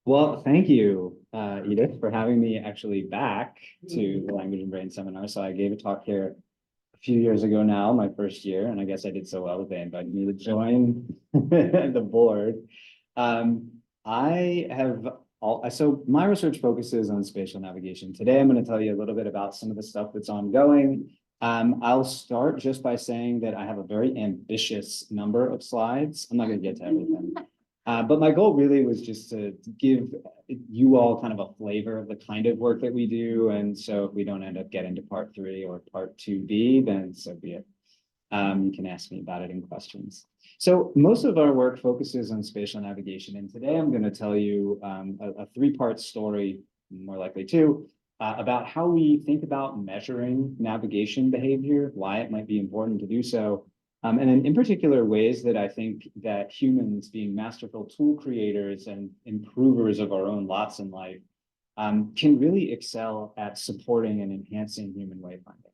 Well, thank you, Edith, for having me actually back to the Language and Brain Seminar. So I gave a talk here a few years ago now, my first year, and I guess I did so well that they invited me to join the board. I have so my research focuses on spatial navigation. Today, I'm going to tell you a little bit about some of the stuff that's ongoing. I'll start just by saying that I have a very ambitious number of slides. I'm not going to get to everything. But my goal really was just to give you all kind of a flavor of the kind of work that we do. And so if we don't end up getting to part 3 or part 2B, then so be it. You can ask me about it in questions. So most of our work focuses on spatial navigation. And today I'm going to tell you a 3-part story, more likely 2, about how we think about measuring navigation behavior, why it might be important to do so, and then in particular ways that I think that humans, being masterful tool creators and improvers of our own lots in life, can really excel at supporting and enhancing human wayfinding.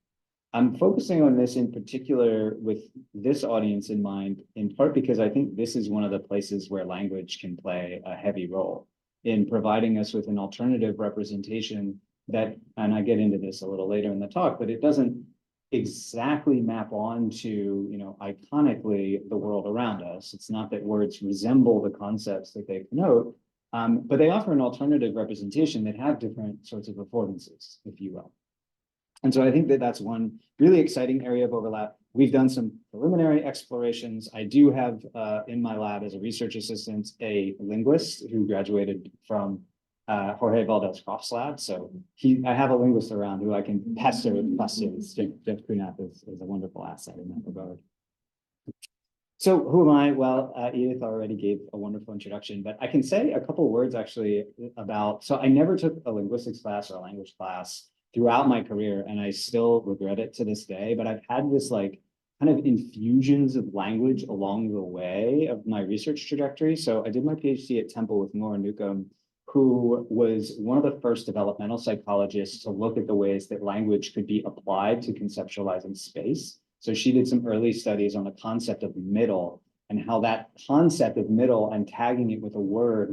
I'm focusing on this in particular with this audience in mind, in part because I think this is one of the places where language can play a heavy role in providing us with an alternative representation that, and I get into this a little later in the talk, but it doesn't exactly map onto, iconically the world around us. It's not that words resemble the concepts that they connote, but they offer an alternative representation that have different sorts of affordances, if you will. And so I think that that's one really exciting area of overlap. We've done some preliminary explorations. I do have in my lab as a research assistant, a linguist who graduated from Jorge Valdez-Croft's lab. So I have a linguist around who I can pester with questions. Jeff Kunath is a wonderful asset in that regard. So who am I? Well, Edith already gave a wonderful introduction, but I can say a couple words actually about, so I never took a linguistics class or a language class throughout my career, and I still regret it to this day, but I've had this kind of infusions of language along the way of my research trajectory. So I did my PhD at Temple with Nora Newcomb, who was one of the first developmental psychologists to look at the ways that language could be applied to conceptualizing space. So she did some early studies on the concept of middle and how that concept of middle and tagging it with a word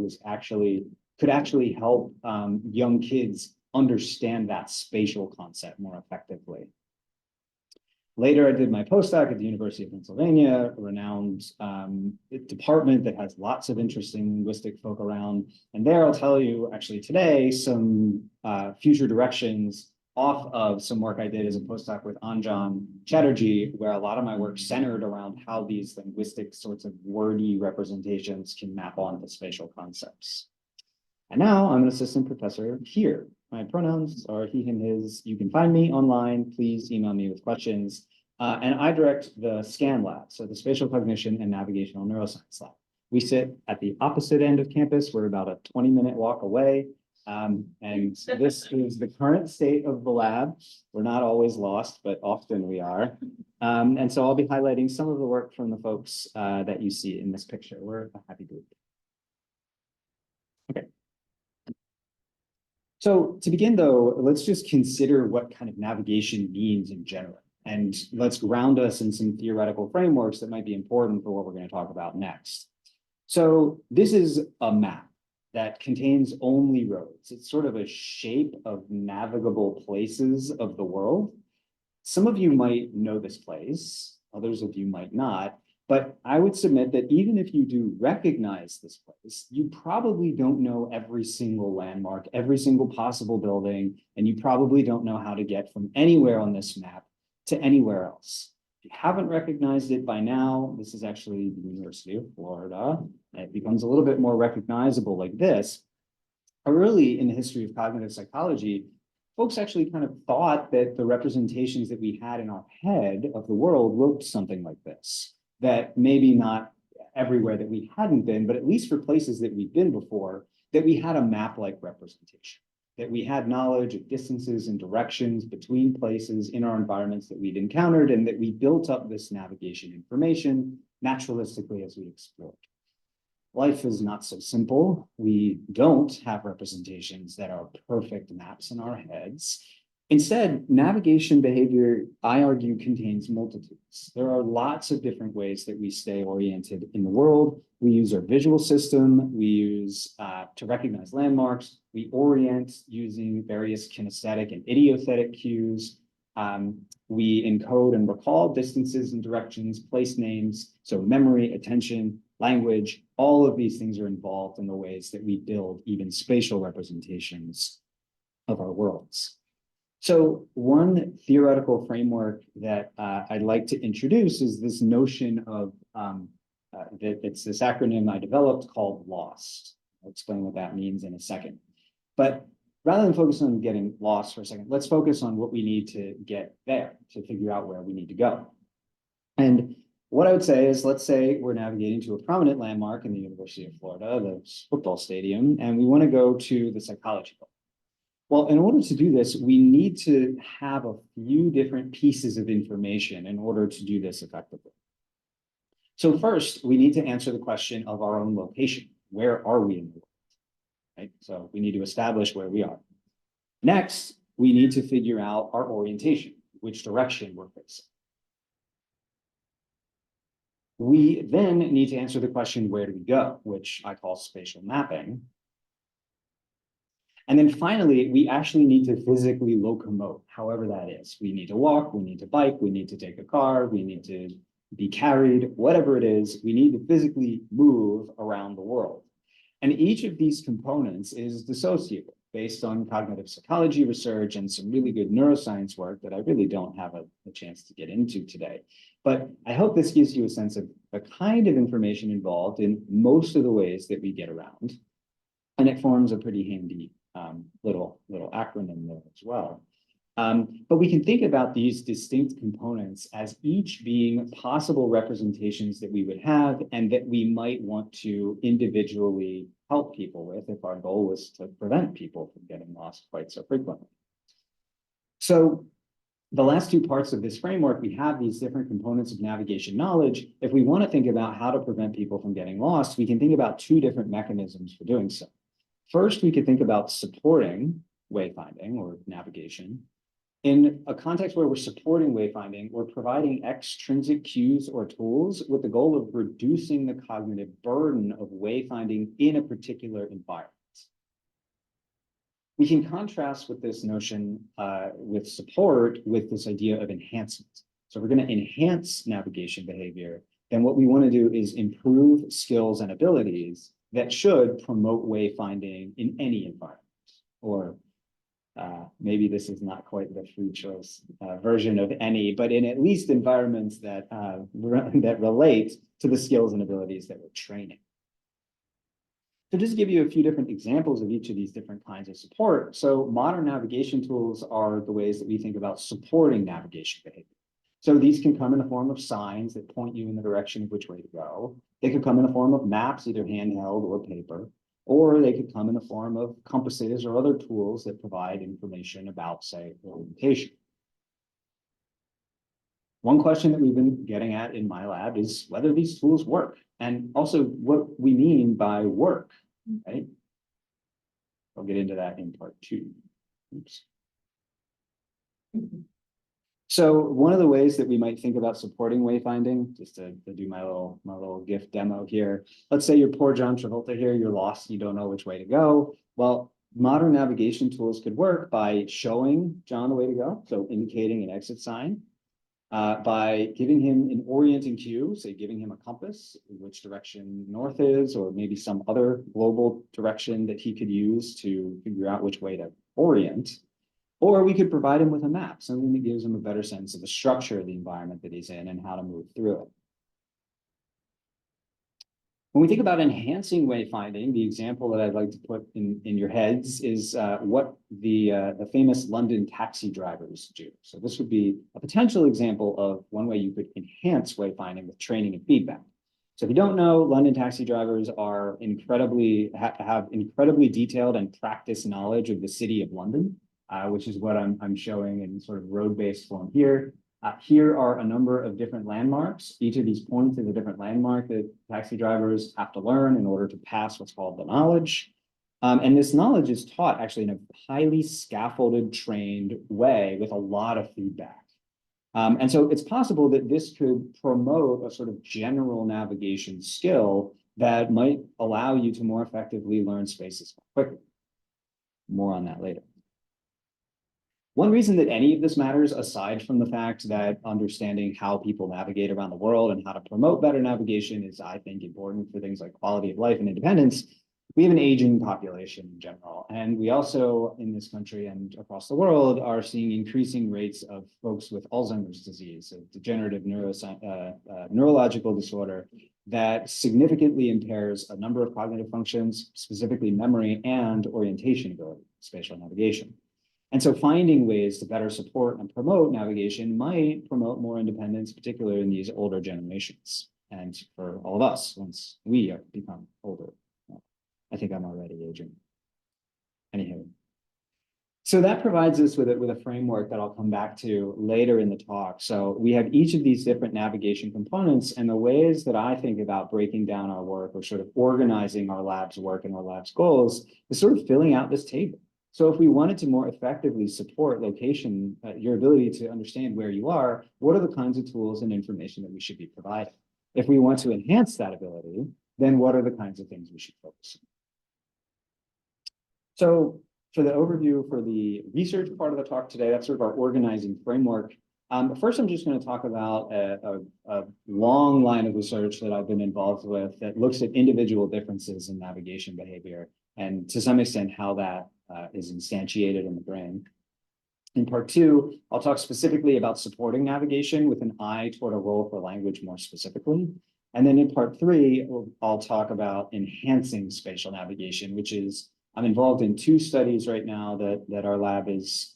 could actually help young kids understand that spatial concept more effectively. Later, I did my postdoc at the University of Pennsylvania, a renowned department that has lots of interesting linguistic folk around. And there I'll tell you actually today some future directions off of some work I did as a postdoc with Anjan Chatterjee, where a lot of my work centered around how these linguistic sorts of wordy representations can map onto spatial concepts. And now I'm an assistant professor here. My pronouns are he, him, his. You can find me online. Please email me with questions. And I direct the SCAN lab, so the Spatial Cognition and Navigational Neuroscience lab. We sit at the opposite end of campus. We're about a 20-minute walk away. And this is the current state of the lab. We're not always lost, but often we are. And so I'll be highlighting some of the work from the folks that you see in this picture. We're a happy group. Okay. So to begin, though, let's just consider what kind of navigation means in general. And let's ground us in some theoretical frameworks that might be important for what we're going to talk about next. So this is a map that contains only roads. It's sort of a shape of navigable places of the world. Some of you might know this place, others of you might not. But I would submit that even if you do recognize this place, you probably don't know every single landmark, every single possible building, and you probably don't know how to get from anywhere on this map to anywhere else. If you haven't recognized it by now, this is actually the University of Florida. It becomes a little bit more recognizable like this. Early in the history of cognitive psychology, folks actually kind of thought that the representations that we had in our head of the world looked something like this. That maybe not everywhere that we hadn't been, but at least for places that we've been before, that we had a map-like representation, that we had knowledge of distances and directions between places in our environments that we'd encountered, and that we built up this navigation information naturalistically as we explored. Life is not so simple. We don't have representations that are perfect maps in our heads. Instead, navigation behavior, I argue, contains multitudes. There are lots of different ways that we stay oriented in the world. We use our visual system, we use to recognize landmarks, we orient using various kinesthetic and idiothetic cues. We encode and recall distances and directions, place names, so memory, attention, language, all of these things are involved in the ways that we build even spatial representations of our worlds. So one theoretical framework that I'd like to introduce is this notion of, it's this acronym I developed called LOST. I'll explain what that means in a second. But rather than focus on getting lost for a second, let's focus on what we need to get there to figure out where we need to go. And what I would say is, let's say we're navigating to a prominent landmark in the University of Florida, the football stadium, and we want to go to the psychology building. Well, in order to do this, we need to have a few different pieces of information in order to do this effectively. So first, we need to answer the question of our own location. Where are we in the world? Right? So we need to establish where we are. Next, we need to figure out our orientation, which direction we're facing. We then need to answer the question, where do we go, which I call spatial mapping. And then finally, we actually need to physically locomote, however that is. We need to walk, we need to bike, we need to take a car, we need to be carried, whatever it is, we need to physically move around the world. And each of these components is dissociable based on cognitive psychology research and some really good neuroscience work that I really don't have a chance to get into today. But I hope this gives you a sense of the kind of information involved in most of the ways that we get around. And it forms a pretty handy little acronym there as well. But we can think about these distinct components as each being possible representations that we would have and that we might want to individually help people with if our goal was to prevent people from getting lost quite so frequently. So the last two parts of this framework, we have these different components of navigation knowledge. If we want to think about how to prevent people from getting lost, we can think about two different mechanisms for doing so. First, we could think about supporting wayfinding or navigation. In a context where we're supporting wayfinding, we're providing extrinsic cues or tools with the goal of reducing the cognitive burden of wayfinding in a particular environment. We can contrast with this notion with support with this idea of enhancement. So we're going to enhance navigation behavior. Then what we want to do is improve skills and abilities that should promote wayfinding in any environment. Or maybe this is not quite the free choice version of any, but in at least environments that, that relate to the skills and abilities that we're training. So just to give you a few different examples of each of these different kinds of support. So modern navigation tools are the ways that we think about supporting navigation behavior. So these can come in the form of signs that point you in the direction of which way to go. They could come in the form of maps, either handheld or paper, or they could come in the form of compasses or other tools that provide information about, say, orientation. One question that we've been getting at in my lab is whether these tools work, and also what we mean by work, right? I'll get into that in part 2. Oops. So one of the ways that we might think about supporting wayfinding, just to do my little GIF demo here. Let's say you're poor John Travolta here, you're lost, you don't know which way to go. Well, modern navigation tools could work by showing John the way to go, so indicating an exit sign, by giving him an orienting cue, say giving him a compass, which direction north is, or maybe some other global direction that he could use to figure out which way to orient. Or we could provide him with a map, something that gives him a better sense of the structure of the environment that he's in and how to move through it. When we think about enhancing wayfinding, the example that I'd like to put in your heads is what the famous London taxi drivers do. So this would be a potential example of one way you could enhance wayfinding with training and feedback. So if you don't know, London taxi drivers are have incredibly detailed and practiced knowledge of the city of London. Which is what I'm showing in sort of road-based form here. Here are a number of different landmarks. Each of these points is a different landmark that taxi drivers have to learn in order to pass what's called the knowledge. And this knowledge is taught actually in a highly scaffolded, trained way with a lot of feedback. And so it's possible that this could promote a sort of general navigation skill that might allow you to more effectively learn spaces quickly. More on that later. One reason that any of this matters, aside from the fact that understanding how people navigate around the world and how to promote better navigation is, I think, important for things like quality of life and independence, we have an aging population in general. And we also, in this country and across the world, are seeing increasing rates of folks with Alzheimer's disease, a degenerative neurological disorder that significantly impairs a number of cognitive functions, specifically memory and orientation ability, spatial navigation. And so finding ways to better support and promote navigation might promote more independence, particularly in these older generations. And for all of us, once we become older. I think I'm already aging. Anywho. So that provides us with a framework that I'll come back to later in the talk. So we have each of these different navigation components, and the ways that I think about breaking down our work or sort of organizing our lab's work and our lab's goals is sort of filling out this table. So if we wanted to more effectively support location, your ability to understand where you are, what are the kinds of tools and information that we should be providing? If we want to enhance that ability, then what are the kinds of things we should focus on? So for the overview for the research part of the talk today, that's sort of our organizing framework. First, I'm just going to talk about a long line of research that I've been involved with that looks at individual differences in navigation behavior and to some extent how that is instantiated in the brain. In part two, I'll talk specifically about supporting navigation with an eye toward a role for language more specifically. And then in part three, I'll talk about enhancing spatial navigation, which is I'm involved in 2 studies right now that our lab is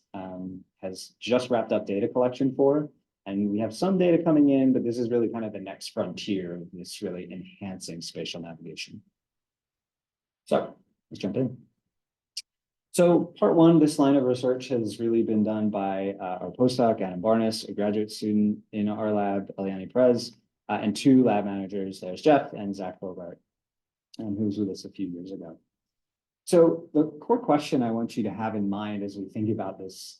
has just wrapped up data collection for. And we have some data coming in, but this is really kind of the next frontier of this really enhancing spatial navigation. So let's jump in. So part one, this line of research has really been done by our postdoc, Adam Barnes, a graduate student in our lab, Eliane Perez, and 2 lab managers. There's Jeff and Zach Bogart, who was with us a few years ago. So the core question I want you to have in mind as we think about this,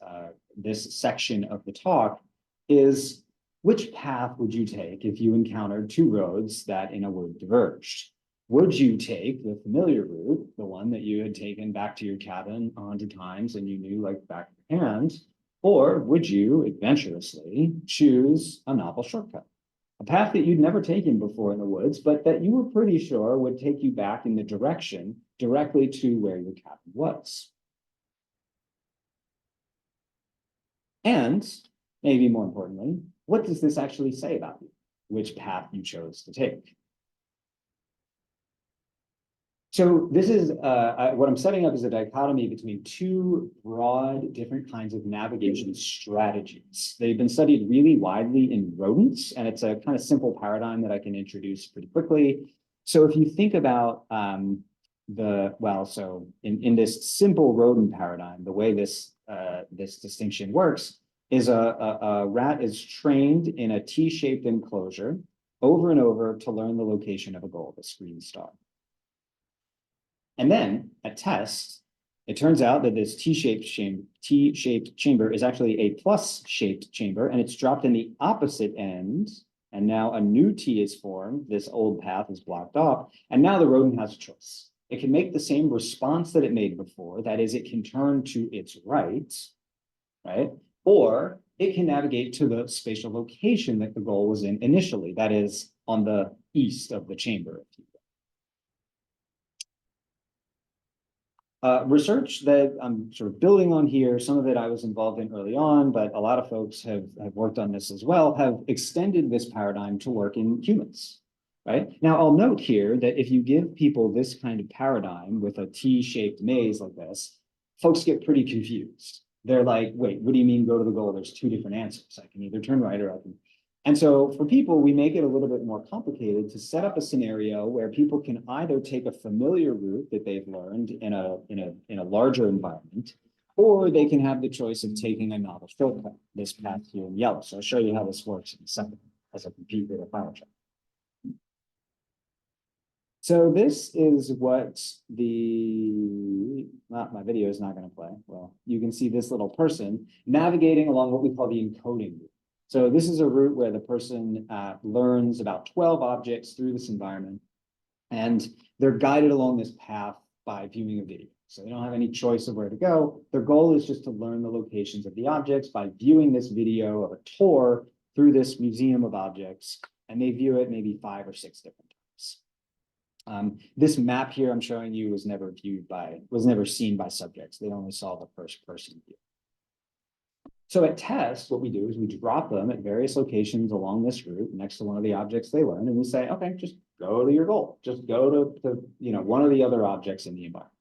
this section of the talk is, which path would you take if you encountered 2 roads that in a wood diverged? Would you take the familiar route, the one that you had taken back to your cabin 100 times and you knew like back of your hand, or would you adventurously choose a novel shortcut? A path that you'd never taken before in the woods, but that you were pretty sure would take you back in the direction directly to where your cabin was. And maybe more importantly, what does this actually say about you? Which path you chose to take? So this is what I'm setting up is a dichotomy between 2 broad different kinds of navigation strategies. They've been studied really widely in rodents, and it's a kind of simple paradigm that I can introduce pretty quickly. So if you think about so in this simple rodent paradigm, the way this this distinction works is a rat is trained in a T-shaped enclosure over and over to learn the location of a goal, the screen star. And then at test, it turns out that this T-shaped chamber is actually a plus-shaped chamber, and it's dropped in the opposite end. And now a new T is formed. This old path is blocked off. And now the rodent has a choice. It can make the same response that it made before. That is, it can turn to its right? Or it can navigate to the spatial location that the goal was in initially. That is, on the east of the chamber, if you will. Research that I'm sort of building on here, some of it I was involved in early on, but a lot of folks have worked on this as well, have extended this paradigm to work in humans, right? Now, I'll note here that if you give people this kind of paradigm with a T-shaped maze like this, folks get pretty confused. They're like, wait, what do you mean go to the goal? There's 2 different answers. I can either turn right or I can. And so for people, we make it a little bit more complicated to set up a scenario where people can either take a familiar route that they've learned in a larger environment, or they can have the choice of taking a novel shortcut, this path here in yellow. So I'll show you how this works in a second as I compete with a file check. So this is what my video is not going to play. Well, you can see this little person navigating along what we call the encoding route. So this is a route where the person learns about 12 objects through this environment, and they're guided along this path by viewing a video. So they don't have any choice of where to go. Their goal is just to learn the locations of the objects by viewing this video of a tour through this museum of objects, and they view it maybe 5 or 6 different times. This map here I'm showing you was never seen by subjects. They only saw the first person view. So at test, what we do is we drop them at various locations along this route next to one of the objects they learned, and we say, okay, just go to your goal. Just go to one of the other objects in the environment.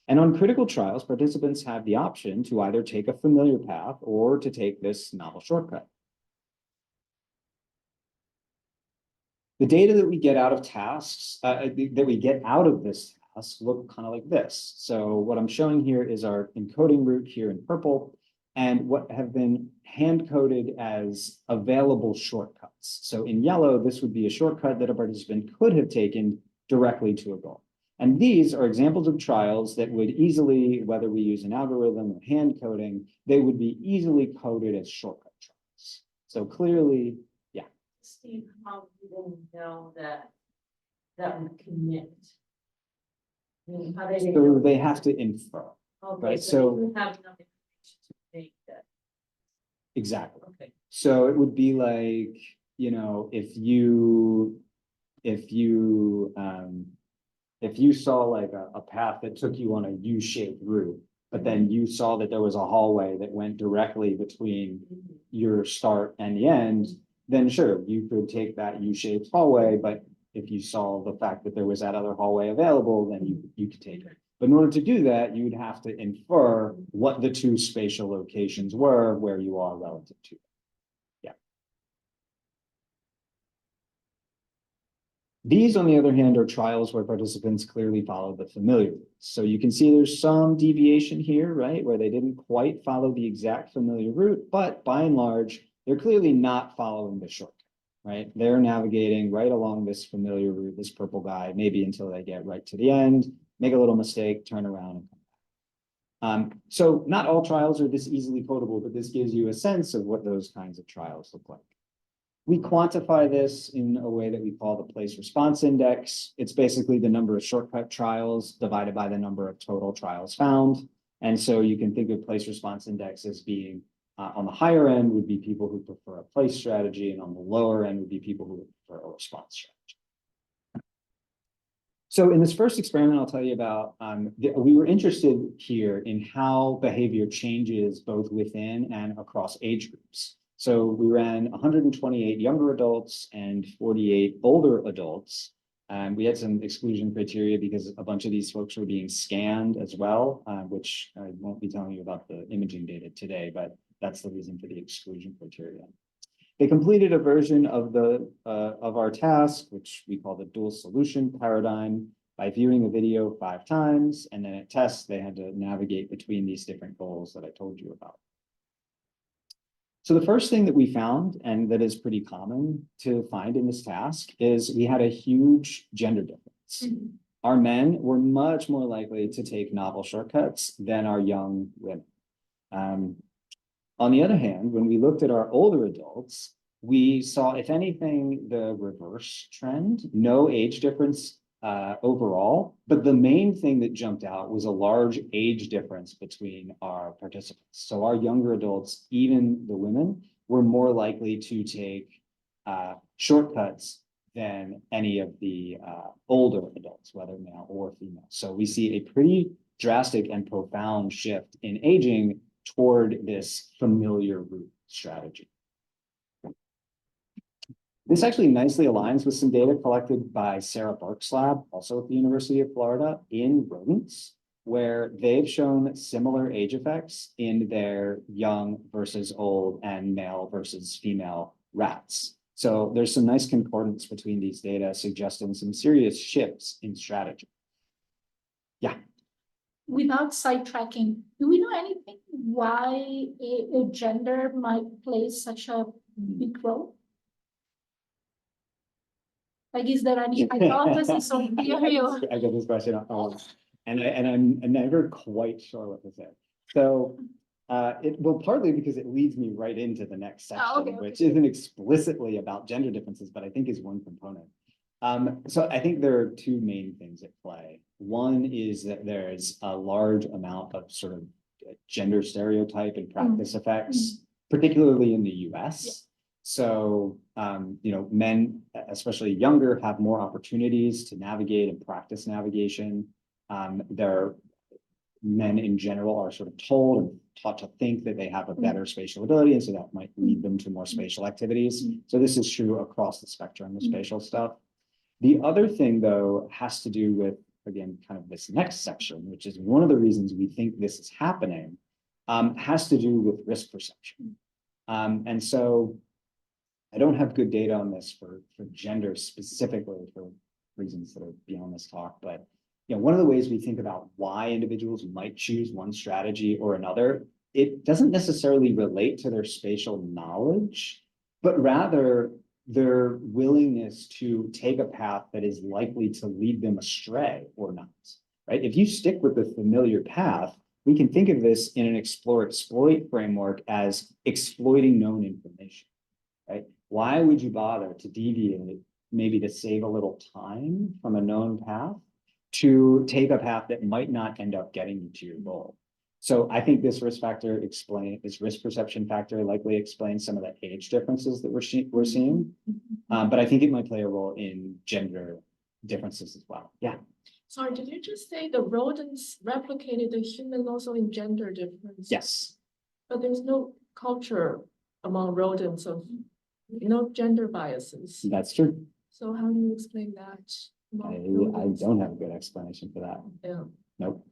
And on critical trials, participants have the option to either take a familiar path or to take this novel shortcut. The data that we get out of tasks, that we get out of this task look kind of like this. So what I'm showing here is our encoding route here in purple, and what have been hand-coded as available shortcuts. So in yellow, this would be a shortcut that a participant could have taken directly to a goal. And these are examples of trials that would easily, whether we use an algorithm or hand coding, they would be easily coded as shortcut trials. So clearly, yeah. Steve, how do they know that would connect? I mean, how do they So they have to infer. Okay, right? so you have enough information to make that. Exactly. Okay. So it would be like, if you saw like a path that took you on a U-shaped route, but then you saw that there was a hallway that went directly between your start and the end, then sure, you could take that U-shaped hallway, but if you saw the fact that there was that other hallway available, then you could take it. But in order to do that, you'd have to infer what the 2 spatial locations were where you are relative to. These, on the other hand, are trials where participants clearly follow the familiar routes. So you can see there's some deviation here, right, where they didn't quite follow the exact familiar route, but by and large, they're clearly not following the shortcut, right? They're navigating right along this familiar route, this purple guy, maybe until they get right to the end, make a little mistake, turn around, and come back. So not all trials are this easily codable, but this gives you a sense of what those kinds of trials look like. We quantify this in a way that we call the place response index. It's basically the number of shortcut trials divided by the number of total trials found. And so you can think of place response index as being on the higher end would be people who prefer a place strategy, and on the lower end would be people who would prefer a response strategy. So in this first experiment, I'll tell you about, we were interested here in how behavior changes both within and across age groups. So we ran 128 younger adults and 48 older adults. We had some exclusion criteria because a bunch of these folks were being scanned as well, which I won't be telling you about the imaging data today, but that's the reason for the exclusion criteria. They completed a version of our task, which we call the dual solution paradigm, by viewing a video 5 times, and then at tests, they had to navigate between these different goals that I told you about. So the first thing that we found, and that is pretty common to find in this task, is we had a huge gender difference. Mm-hmm. Our men were much more likely to take novel shortcuts than our young women. On the other hand, when we looked at our older adults, we saw, if anything, the reverse trend, no age difference overall, but the main thing that jumped out was a large age difference between our participants. So our younger adults, even the women, were more likely to take shortcuts than any of the older adults, whether male or female. So we see a pretty drastic and profound shift in aging toward this familiar route strategy. This actually nicely aligns with some data collected by Sarah Burke's lab, also at the University of Florida, in rodents, where they've shown similar age effects in their young versus old and male versus female rats. So there's some nice concordance between these data suggesting some serious shifts in strategy. Yeah. Without sidetracking, do we know anything why a gender might play such a big role? Like, is there any hypothesis or theory or? I get this question and I'm never quite sure what to say. So well, partly because it leads me right into the next section, Oh, okay, which okay. isn't explicitly about gender differences, but I think is one component. So I think there are two main things at play. One is that there's a large amount of sort of gender stereotype and practice effects, particularly in the US. Yeah. So, men, especially younger, have more opportunities to navigate and practice navigation. Men in general are sort of told and taught to think that they have a better spatial ability, and so that might lead them to more spatial activities. So this is true across the spectrum of spatial stuff. The other thing, though, has to do with, again, kind of this next section, which is one of the reasons we think this is happening, has to do with risk perception. And so I don't have good data on this for gender specifically for reasons that are beyond this talk, but one of the ways we think about why individuals might choose one strategy or another, it doesn't necessarily relate to their spatial knowledge, but rather their willingness to take a path that is likely to lead them astray or not, right? If you stick with the familiar path, we can think of this in an explore-exploit framework as exploiting known information, right? Why would you bother to deviate, maybe to save a little time from a known path, to take a path that might not end up getting you to your goal? So I think this risk perception factor likely explains some of the age differences that we're seeing. But I think it might play a role in gender differences as well. Yeah. Sorry, did you just say the rodents replicated the human also in gender difference? Yes. But there's no culture among rodents of no gender biases. That's true. So how do you explain that? I don't have a good explanation for that. Yeah. Nope.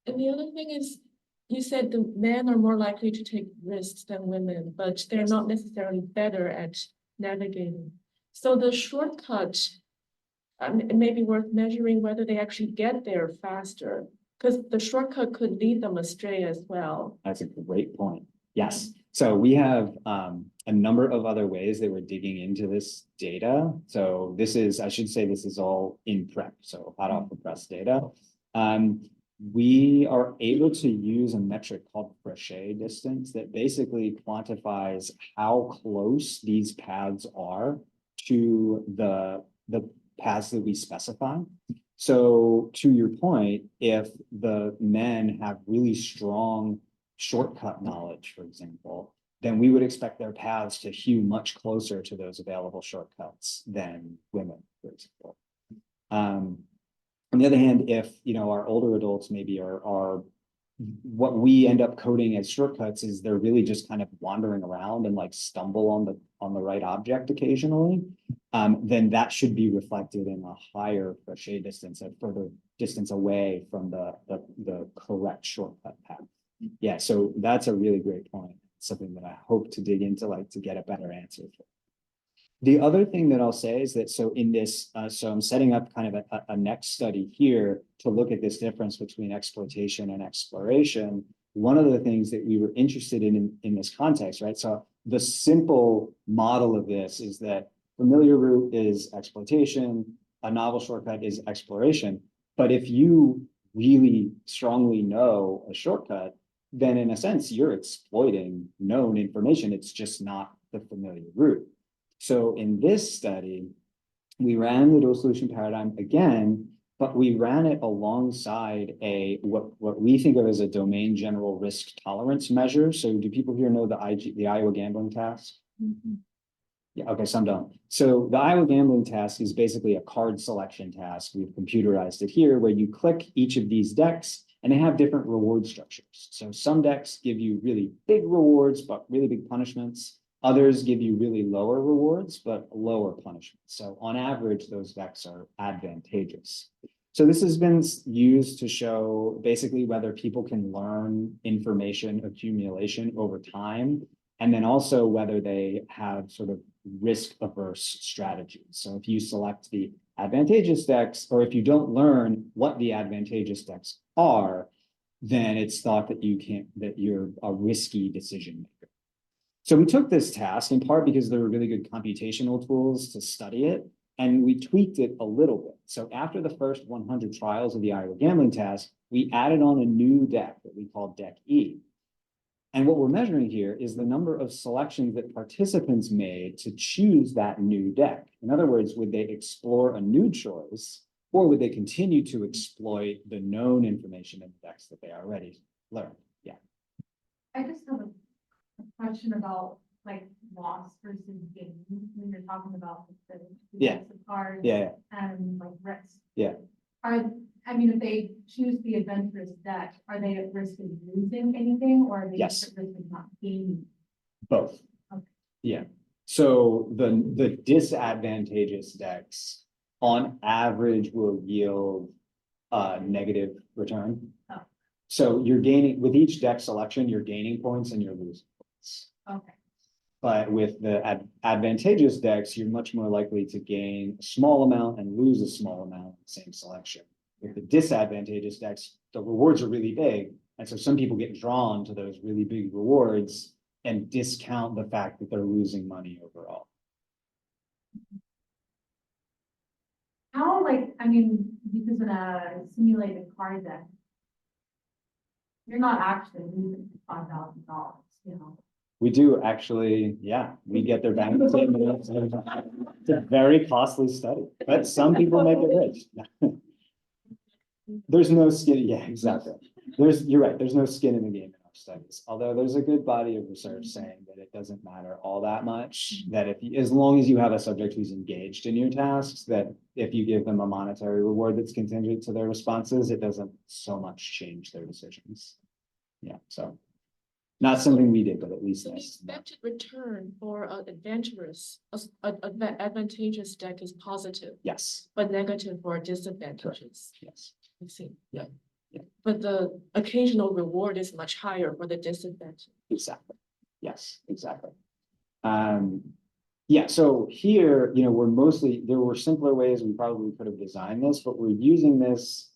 And the other thing is, you said the men are more likely to take risks than women, but they're not necessarily better at navigating. So the shortcut, it may be worth measuring whether they actually get there faster, because the shortcut could lead them astray as well. That's a great point. Yes. So we have a number of other ways that we're digging into this data. So this is, I should say, this is all in prep. So hot off the press data. We are able to use a metric called crochet distance that basically quantifies how close these paths are to the paths that we specify. So to your point, if the men have really strong shortcut knowledge, for example, then we would expect their paths to hew much closer to those available shortcuts than women, for example. On the other hand, if our older adults maybe are what we end up coding as shortcuts is they're really just kind of wandering around and like stumble on the right object occasionally, then that should be reflected in a higher crochet distance, a further distance away from the correct shortcut path. Yeah, so that's a really great point. Something that I hope to dig into, like, to get a better answer for. The other thing that I'll say is that, so in this, so I'm setting up kind of a next study here to look at this difference between exploitation and exploration. One of the things that we were interested in this context, right? So the simple model of this is that familiar route is exploitation, a novel shortcut is exploration. But if you really strongly know a shortcut, then in a sense, you're exploiting known information. It's just not the familiar route. So in this study, we ran the dual solution paradigm again, but we ran it alongside what we think of as a domain general risk tolerance measure. So do people here know the Iowa gambling task? Mm-hmm. Yeah, okay, some don't. So the Iowa gambling task is basically a card selection task. We've computerized it here where you click each of these decks and they have different reward structures. So some decks give you really big rewards, but really big punishments. Others give you really lower rewards, but lower punishments. So on average, those decks are advantageous. So this has been used to show basically whether people can learn information accumulation over time, and then also whether they have sort of risk-averse strategies. So if you select the advantageous decks, or if you don't learn what the advantageous decks are, then it's thought that you're a risky decision maker. So we took this task in part because there were really good computational tools to study it, And we tweaked it a little bit. So after the first 100 trials of the Iowa gambling task, we added on a new deck that we call Deck E. And what we're measuring here is the number of selections that participants made to choose that new deck. In other words, would they explore a new choice, or would they continue to exploit the known information in the decks that they already learned? Yeah. I just have a question about like loss versus gain when you're talking about the Yeah. types of cards Yeah. and like risk. Yeah. I mean, if they choose the adventurous deck, are they at risk of losing anything, or are they Yes. at risk of not gaining? Both. Okay. Yeah. So the disadvantageous decks on average will yield a negative return. Oh. So you're gaining with each deck selection, you're gaining points and you're losing points. Okay. But with the advantageous decks, you're much more likely to gain a small amount and lose a small amount in the same selection. With the disadvantageous decks, the rewards are really big. And so some people get drawn to those really big rewards and discount the fact that they're losing money overall. How, like, I mean, because in a simulated card deck, you're not actually losing $5,000, you know? We do actually, yeah, we get their bank statements. It's a very costly study, but some people make it rich. There's no skin, yeah, exactly. You're right, there's no skin in the game in our studies. Although there's a good body of research saying that it doesn't matter all that much, that as long as you have a subject who's engaged in your tasks, that if you give them a monetary reward that's contingent to their responses, it doesn't so much change their decisions. Yeah, so not something we did, but at least So the that's. expected return for an advantageous deck is positive, Yes, but negative for disadvantageous. yes, I see. Yeah. Yeah. But the occasional reward is much higher for the disadvantage. exactly. Yes, exactly. Yeah, so here, you know, there were simpler ways we probably could have designed this, but we're using this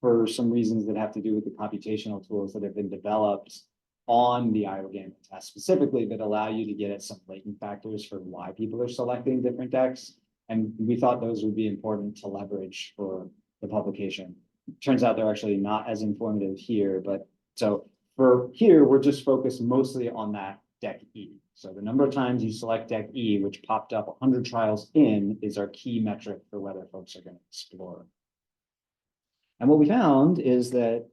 for some reasons that have to do with the computational tools that have been developed on the Iowa gambling test specifically that allow you to get at some latent factors for why people are selecting different decks. And we thought those would be important to leverage for the publication. Turns out they're actually not as informative here, but so for here, we're just focused mostly on that deck E. So the number of times you select deck E, which popped up 100 trials in, is our key metric for whether folks are going to explore. And what we found is that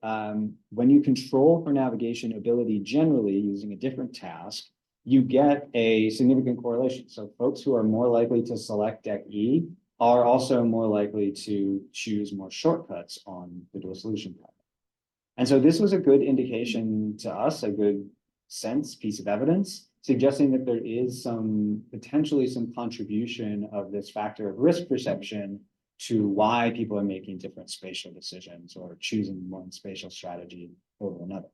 when you control for navigation ability generally using a different task, you get a significant correlation. So folks who are more likely to select deck E are also more likely to choose more shortcuts on the dual solution pattern. And so this was a good indication to us, a good piece of evidence, suggesting that there is potentially some contribution of this factor of risk perception to why people are making different spatial decisions or choosing one spatial strategy over another.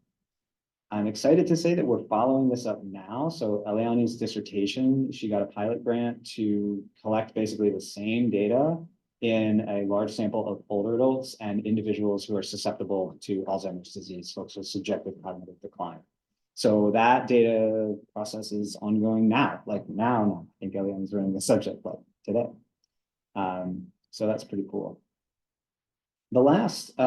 I'm excited to say that we're following this up now. So Eliani's dissertation, she got a pilot grant to collect basically the same data in a large sample of older adults and individuals who are susceptible to Alzheimer's disease, folks with subjective cognitive decline. So that data process is ongoing now, like now. I think Eliana's running the subject club today. So that's pretty cool. The last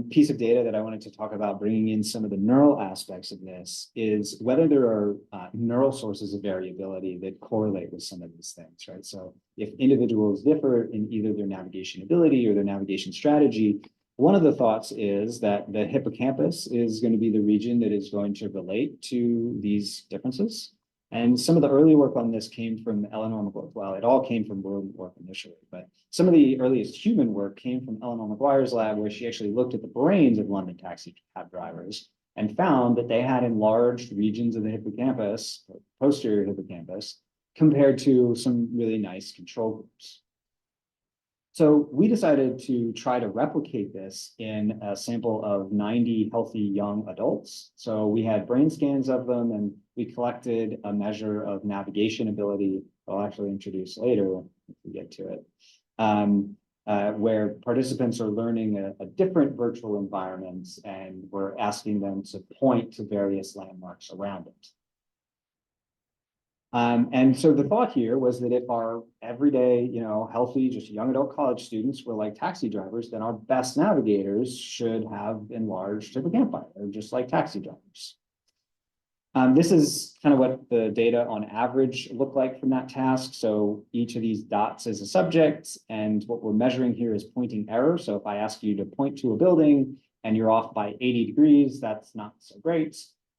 piece of data that I wanted to talk about, bringing in some of the neural aspects of this, is whether there are neural sources of variability that correlate with some of these things, right? So if individuals differ in either their navigation ability or their navigation strategy, one of the thoughts is that the hippocampus is going to be the region that is going to relate to these differences. And some of the early work on this came from Eleanor McGuire. Well, it all came from rodent work initially, but some of the earliest human work came from Eleanor McGuire's lab, where she actually looked at the brains of London taxi cab drivers and found that they had enlarged regions of the hippocampus, posterior hippocampus, compared to some really nice control groups. So we decided to try to replicate this in a sample of 90 healthy young adults. So we had brain scans of them, and we collected a measure of navigation ability I'll actually introduce later if we get to it, where participants are learning a different virtual environment, and we're asking them to point to various landmarks around it. And so the thought here was that if our everyday, healthy, just young adult college students were like taxi drivers, then our best navigators should have enlarged hippocampi, or just like taxi drivers. This is kind of what the data on average look like from that task. So each of these dots is a subject, and what we're measuring here is pointing error. So if I ask you to point to a building and you're off by 80 degrees, that's not so great.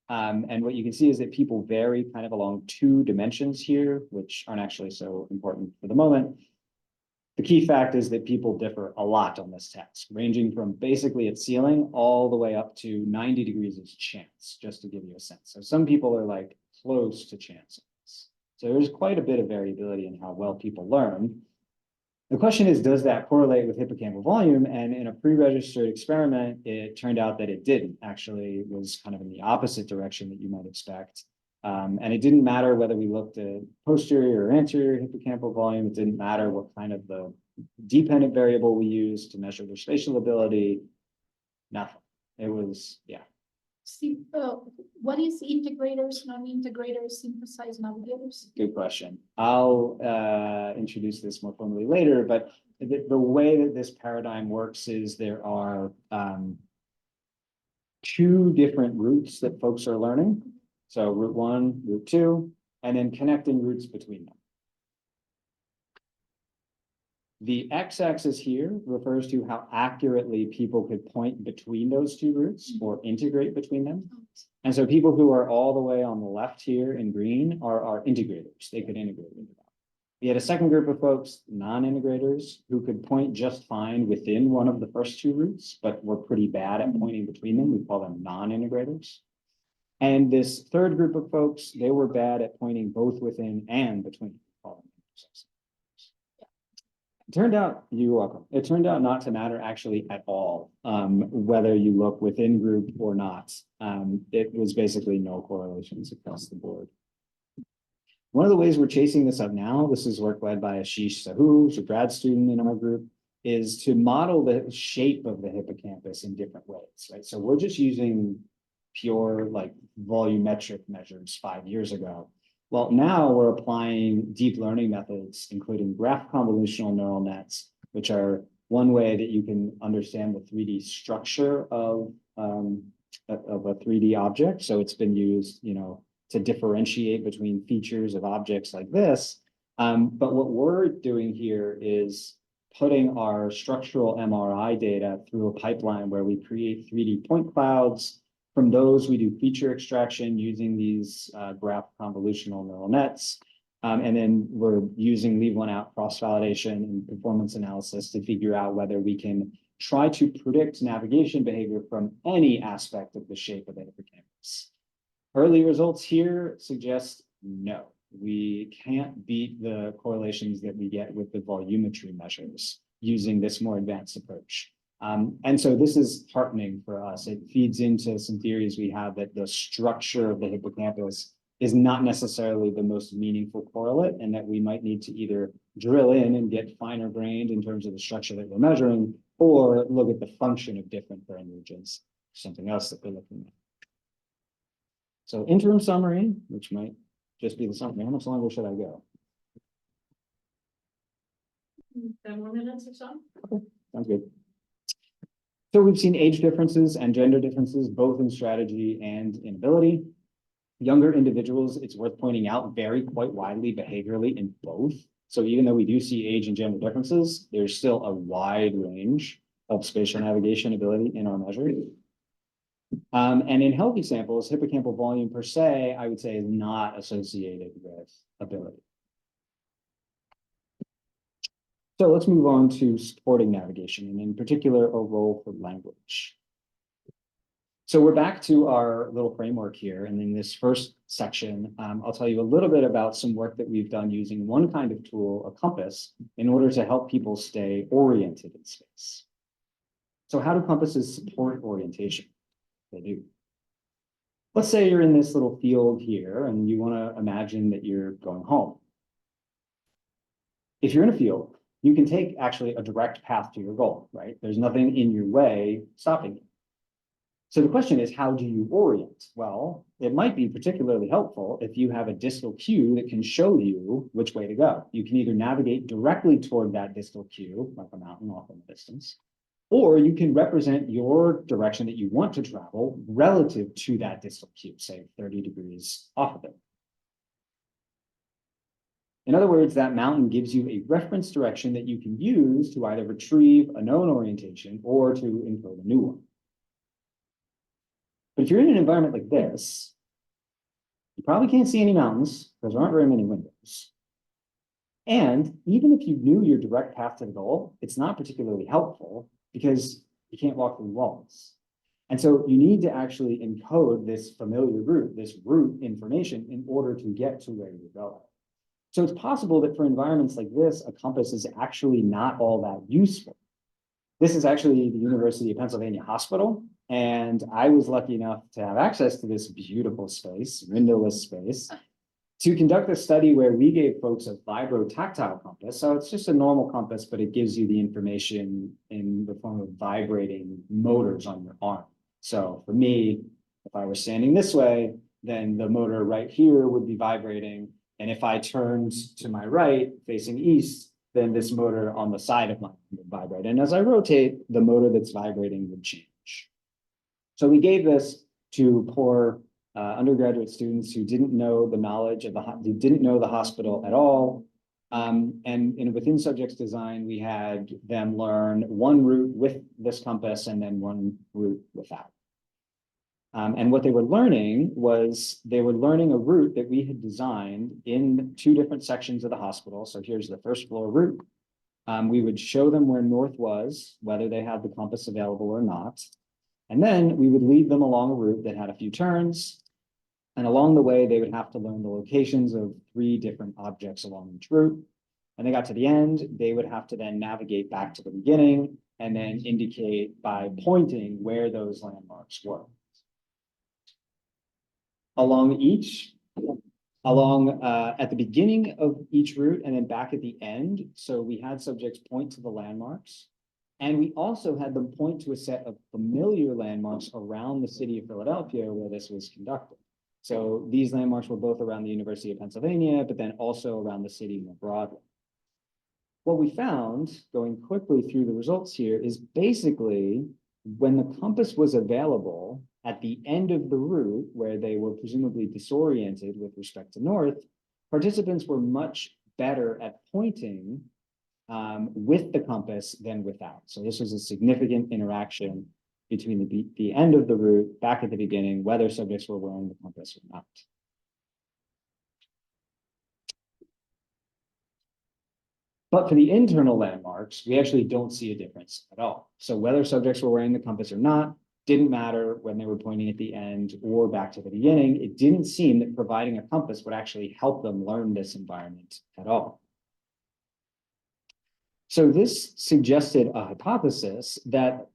And what you can see is that people vary kind of along 2 dimensions here, which aren't actually so important for the moment. The key fact is that people differ a lot on this task, ranging from basically at ceiling all the way up to 90 degrees is chance, just to give you a sense. So some people are like close to chance. So there's quite a bit of variability in how well people learn. The question is, does that correlate with hippocampal volume? And in a pre-registered experiment, it turned out that it didn't. Actually, it was kind of in the opposite direction that you might expect. And it didn't matter whether we looked at posterior or anterior hippocampal volume. It didn't matter what kind of the dependent variable we used to measure their spatial ability. Nothing. It was, yeah. See, what is integrators, non-integrators, synthesized navigators? Good question. I'll introduce this more formally later, but the way that this paradigm works is there are 2 different routes that folks are learning. So route 1, route 2, and then connecting routes between them. The x-axis here refers to how accurately people could point between those 2 routes or integrate between them. And so people who are all the way on the left here in green are integrators. They could integrate into that. We had a second group of folks, non-integrators, who could point just fine within one of the first 2 routes, but were pretty bad at pointing between them. We call them non-integrators. And this third group of folks, they were bad at pointing both within and between. We call them intercessors. It turned out, you're welcome. It turned out not to matter actually at all, whether you look within group or not. It was basically no correlations across the board. One of the ways we're chasing this up now, this is work led by Ashish Sahu, who's a grad student in our group, is to model the shape of the hippocampus in different ways, right? So we're just using pure like volumetric measures 5 years ago. Well, now we're applying deep learning methods, including graph convolutional neural nets, which are one way that you can understand the 3D structure of a 3D object. So it's been used, to differentiate between features of objects like this. But what we're doing here is putting our structural MRI data through a pipeline where we create 3D point clouds. From those, we do feature extraction using these graph convolutional neural nets. And then we're using leave one out cross-validation and performance analysis to figure out whether we can try to predict navigation behavior from any aspect of the shape of the hippocampus. Early results here suggest no, we can't beat the correlations that we get with the volumetry measures using this more advanced approach. And so this is heartening for us. It feeds into some theories we have that the structure of the hippocampus is not necessarily the most meaningful correlate, and that we might need to either drill in and get finer grained in terms of the structure that we're measuring, or look at the function of different brain regions, something else that we're looking at. So interim summary, which might just be the summary. How much longer should I go? 10 more minutes or so? Okay, sounds good. So we've seen age differences and gender differences, both in strategy and in ability. Younger individuals, it's worth pointing out, vary quite widely behaviorally in both. So even though we do see age and gender differences, there's still a wide range of spatial navigation ability in our measures. And in healthy samples, hippocampal volume per se, I would say, is not associated with ability. So let's move on to supporting navigation, and in particular, a role for language. So we're back to our little framework here. And in this first section, I'll tell you a little bit about some work that we've done using one kind of tool, a compass, in order to help people stay oriented in space. So how do compasses support orientation? They do. Let's say you're in this little field here and you want to imagine that you're going home. If you're in a field, you can take actually a direct path to your goal, right? There's nothing in your way stopping you. So the question is, how do you orient? Well, it might be particularly helpful if you have a distal cue that can show you which way to go. You can either navigate directly toward that distal cue, like a mountain off in the distance, or you can represent your direction that you want to travel relative to that distal cue, say 30 degrees off of it. In other words, that mountain gives you a reference direction that you can use to either retrieve a known orientation or to encode a new one. But if you're in an environment like this, you probably can't see any mountains because there aren't very many windows. And even if you knew your direct path to the goal, it's not particularly helpful because you can't walk through walls. And so you need to actually encode this familiar route, this route information in order to get to where you're going. So it's possible that for environments like this, a compass is actually not all that useful. This is actually the University of Pennsylvania Hospital. And I was lucky enough to have access to this beautiful space, windowless space, to conduct a study where we gave folks a vibrotactile compass. So it's just a normal compass, but it gives you the information in the form of vibrating motors on your arm. So for me, if I were standing this way, then the motor right here would be vibrating. And if I turned to my right, facing east, then this motor on the side of my arm would vibrate. And as I rotate, the motor that's vibrating would change. So we gave this to poor undergraduate students who didn't know the knowledge of who didn't know the hospital at all. And within subjects design, we had them learn one route with this compass and then one route without. And what they were learning was they were learning a route that we had designed in two different sections of the hospital. So here's the first floor route. We would show them where north was, whether they had the compass available or not. And then we would lead them along a route that had a few turns. And along the way, they would have to learn the locations of 3 different objects along each route. When they got to the end, they would have to then navigate back to the beginning and then indicate by pointing where those landmarks were. At the beginning of each route and then back at the end. So we had subjects point to the landmarks. And we also had them point to a set of familiar landmarks around the city of Philadelphia where this was conducted. So these landmarks were both around the University of Pennsylvania, but then also around the city more broadly. What we found, going quickly through the results here, is basically when the compass was available at the end of the route, where they were presumably disoriented with respect to north, participants were much better at pointing with the compass than without. So this was a significant interaction between the end of the route back at the beginning, whether subjects were wearing the compass or not. But for the internal landmarks, we actually don't see a difference at all. So whether subjects were wearing the compass or not, didn't matter when they were pointing at the end or back to the beginning. It didn't seem that providing a compass would actually help them learn this environment at all. So this suggested a hypothesis that,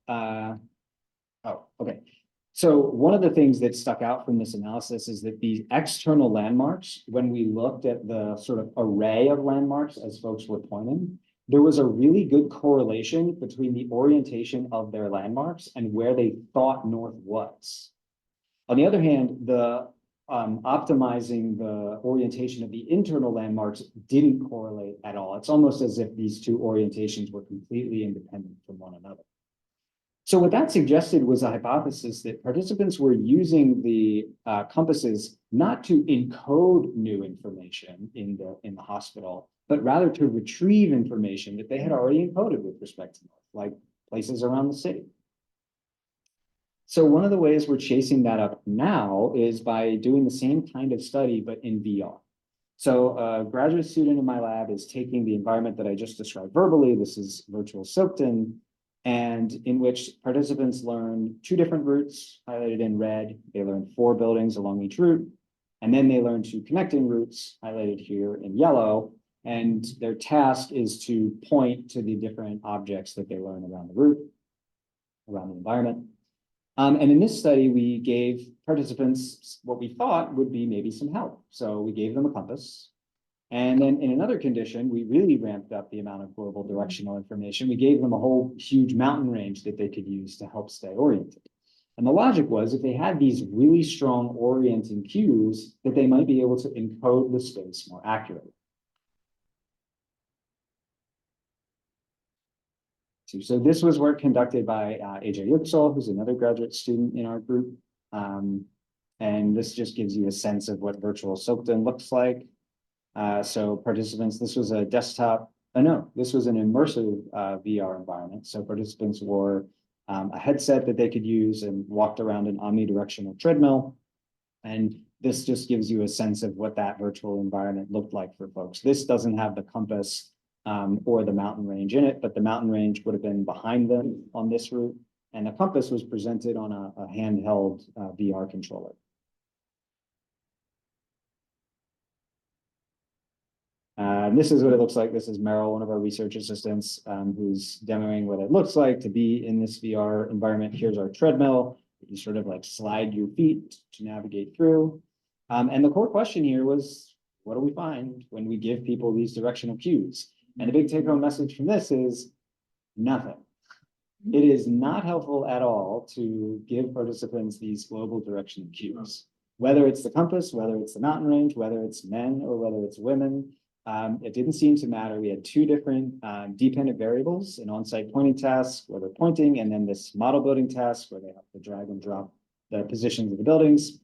So one of the things that stuck out from this analysis is that these external landmarks, when we looked at the sort of array of landmarks as folks were pointing, there was a really good correlation between the orientation of their landmarks and where they thought north was. On the other hand, the optimizing the orientation of the internal landmarks didn't correlate at all. It's almost as if these two orientations were completely independent from one another. So what that suggested was a hypothesis that participants were using the compasses not to encode new information in the hospital, but rather to retrieve information that they had already encoded with respect to north, like places around the city. So one of the ways we're chasing that up now is by doing the same kind of study, but in VR. So a graduate student in my lab is taking the environment that I just described verbally. This is virtual Soapton, and in which participants learn 2 different routes highlighted in red. They learn 4 buildings along each route, and then they learn 2 connecting routes highlighted here in yellow. And their task is to point to the different objects that they learn around the route, around the environment. And in this study, we gave participants what we thought would be maybe some help. So we gave them a compass. And then in another condition, we really ramped up the amount of global directional information. We gave them a whole huge mountain range that they could use to help stay oriented. And the logic was if they had these really strong orienting cues, that they might be able to encode the space more accurately. So this was work conducted by AJ Yüksel, who's another graduate student in our group. And this just gives you a sense of what virtual Sokten looks like. So participants, this was a desktop, no, this was an immersive VR environment. So participants wore a headset that they could use and walked around an omnidirectional treadmill. And this just gives you a sense of what that virtual environment looked like for folks. This doesn't have the compass or the mountain range in it, but the mountain range would have been behind them on this route. And the compass was presented on a handheld VR controller. This is what it looks like. This is Meryl, one of our research assistants, who's demoing what it looks like to be in this VR environment. Here's our treadmill. You sort of like slide your feet to navigate through. And the core question here was, what do we find when we give people these directional cues? And the big take-home message from this is nothing. It is not helpful at all to give participants these global directional cues, whether it's the compass, whether it's the mountain range, whether it's men or whether it's women. It didn't seem to matter. We had two different dependent variables, an on-site pointing task where they're pointing, and then this model building task where they have to drag and drop the positions of the buildings.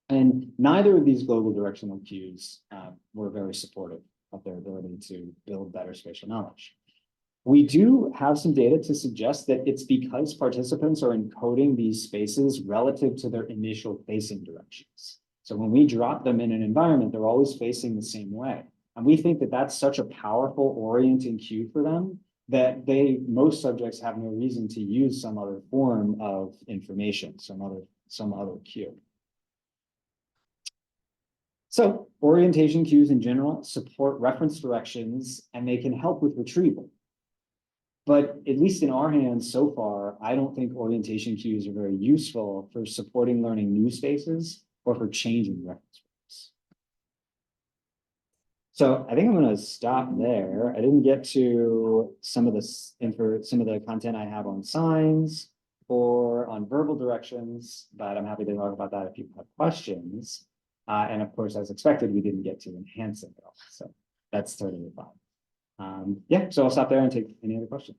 And neither of these global directional cues were very supportive of their ability to build better spatial knowledge. We do have some data to suggest that it's because participants are encoding these spaces relative to their initial facing directions. So when we drop them in an environment, they're always facing the same way. And we think that that's such a powerful orienting cue for them that most subjects have no reason to use some other form of information, some other cue. So orientation cues in general support reference directions and they can help with retrieval. But at least in our hands so far, I don't think orientation cues are very useful for supporting learning new spaces or for changing reference frames. So I think I'm going to stop there. I didn't get to some of the content I have on signs or on verbal directions, but I'm happy to talk about that if you have questions. And of course, as expected, we didn't get to enhancing at all. So that's totally fine. Yeah, so I'll stop there and take any other questions.